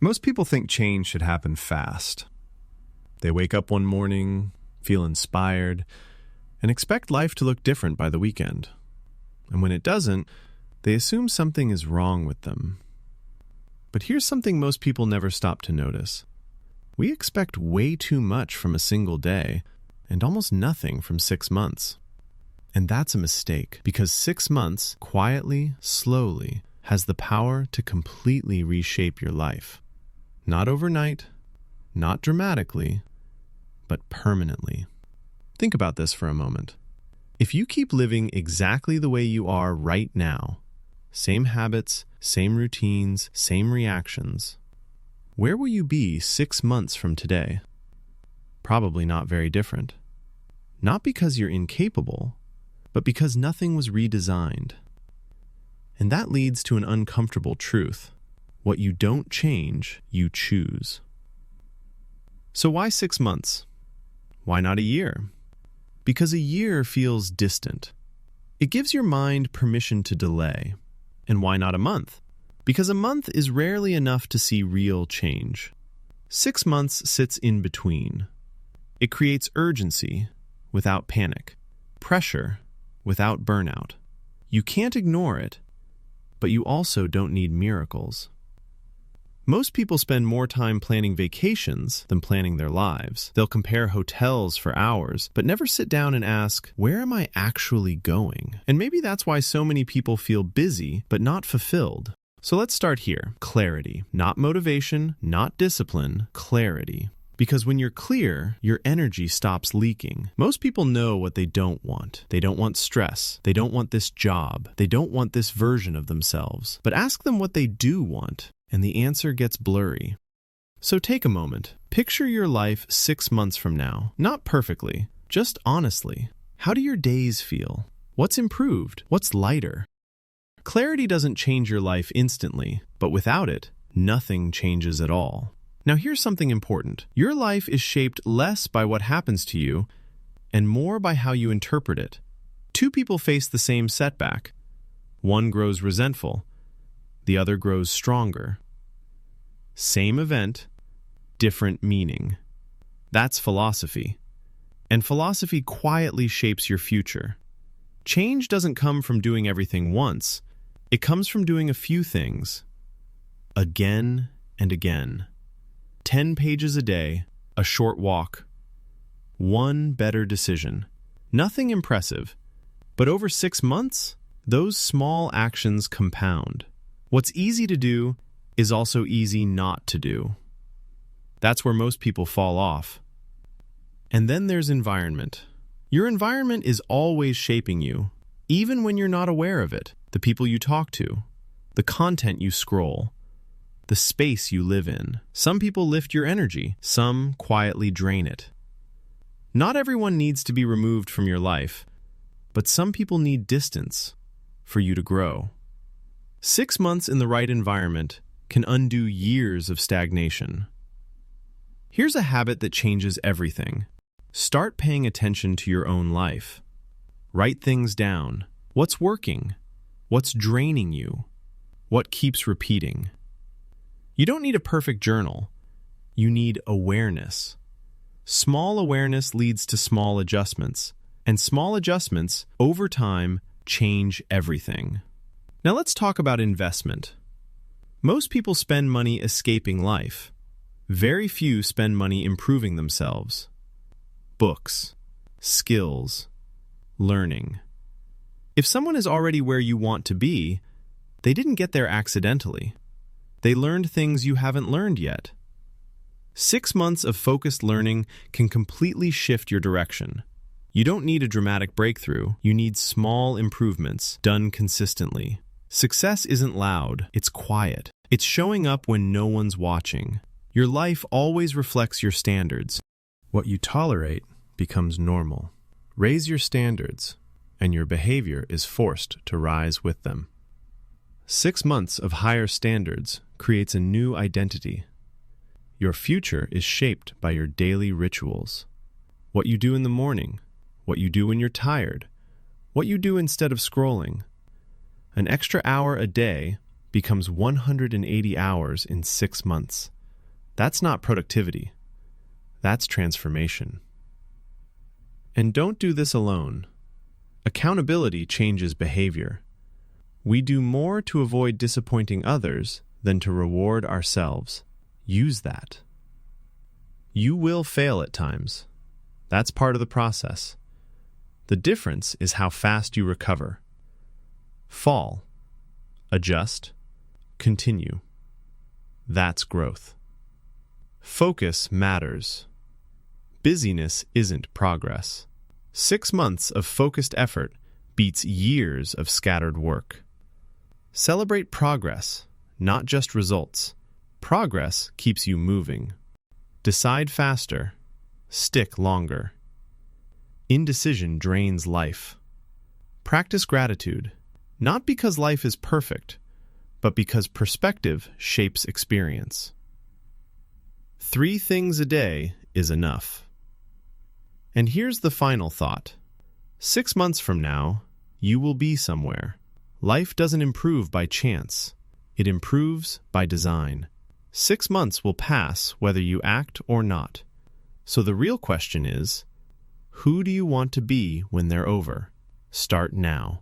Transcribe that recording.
Most people think change should happen fast. They wake up one morning, feel inspired, and expect life to look different by the weekend. And when it doesn't, they assume something is wrong with them. But here's something most people never stop to notice. We expect way too much from a single day and almost nothing from 6 months. And that's a mistake, because 6 months, quietly, slowly, has the power to completely reshape your life. Not overnight, not dramatically, but permanently. Think about this for a moment. If you keep living exactly the way you are right now, same habits, same routines, same reactions, where will you be 6 months from today? Probably not very different. Not because you're incapable, but because nothing was redesigned. And that leads to an uncomfortable truth. What you don't change, you choose. So why 6 months? Why not a year? Because a year feels distant. It gives your mind permission to delay. And why not a month? Because a month is rarely enough to see real change. 6 months sits in between. It creates urgency without panic, pressure without burnout. You can't ignore it, but you also don't need miracles. Most people spend more time planning vacations than planning their lives. They'll compare hotels for hours, but never sit down and ask, where am I actually going? And maybe that's why so many people feel busy, but not fulfilled. So let's start here. Clarity. Not motivation, not discipline, clarity. Because when you're clear, your energy stops leaking. Most people know what they don't want. They don't want stress. They don't want this job. They don't want this version of themselves. But ask them what they do want, and the answer gets blurry. So take a moment. Picture your life 6 months from now. Not perfectly, just honestly. How do your days feel? What's improved? What's lighter? Clarity doesn't change your life instantly, but without it, nothing changes at all. Now here's something important. Your life is shaped less by what happens to you and more by how you interpret it. 2 people face the same setback. One grows resentful. The other grows stronger. Same event, different meaning. That's philosophy. And philosophy quietly shapes your future. Change doesn't come from doing everything once. It comes from doing a few things, again and again. 10 pages a day, a short walk, one better decision. Nothing impressive, but over 6 months, those small actions compound. What's easy to do is also easy not to do. That's where most people fall off. And then there's environment. Your environment is always shaping you, even when you're not aware of it. The people you talk to, the content you scroll, the space you live in. Some people lift your energy, some quietly drain it. Not everyone needs to be removed from your life, but some people need distance for you to grow. 6 months in the right environment can undo years of stagnation. Here's a habit that changes everything. Start paying attention to your own life. Write things down. What's working? What's draining you? What keeps repeating? You don't need a perfect journal. You need awareness. Small awareness leads to small adjustments, and small adjustments, over time, change everything. Now let's talk about investment. Most people spend money escaping life. Very few spend money improving themselves. Books, skills, learning. If someone is already where you want to be, they didn't get there accidentally. They learned things you haven't learned yet. 6 months of focused learning can completely shift your direction. You don't need a dramatic breakthrough. You need small improvements done consistently. Success isn't loud, it's quiet. It's showing up when no one's watching. Your life always reflects your standards. What you tolerate becomes normal. Raise your standards, and your behavior is forced to rise with them. 6 months of higher standards creates a new identity. Your future is shaped by your daily rituals. What you do in the morning, what you do when you're tired, what you do instead of scrolling. An extra hour a day becomes 180 hours in 6 months. That's not productivity. That's transformation. And don't do this alone. Accountability changes behavior. We do more to avoid disappointing others than to reward ourselves. Use that. You will fail at times. That's part of the process. The difference is how fast you recover. Fall. Adjust. Continue. That's growth. Focus matters. Busyness isn't progress. 6 months of focused effort beats years of scattered work. Celebrate progress, not just results. Progress keeps you moving. Decide faster. Stick longer. Indecision drains life. Practice gratitude, not because life is perfect, but because perspective shapes experience. 3 things a day is enough. And here's the final thought. 6 months from now, you will be somewhere. Life doesn't improve by chance. It improves by design. 6 months will pass whether you act or not. So the real question is, who do you want to be when they're over? Start now.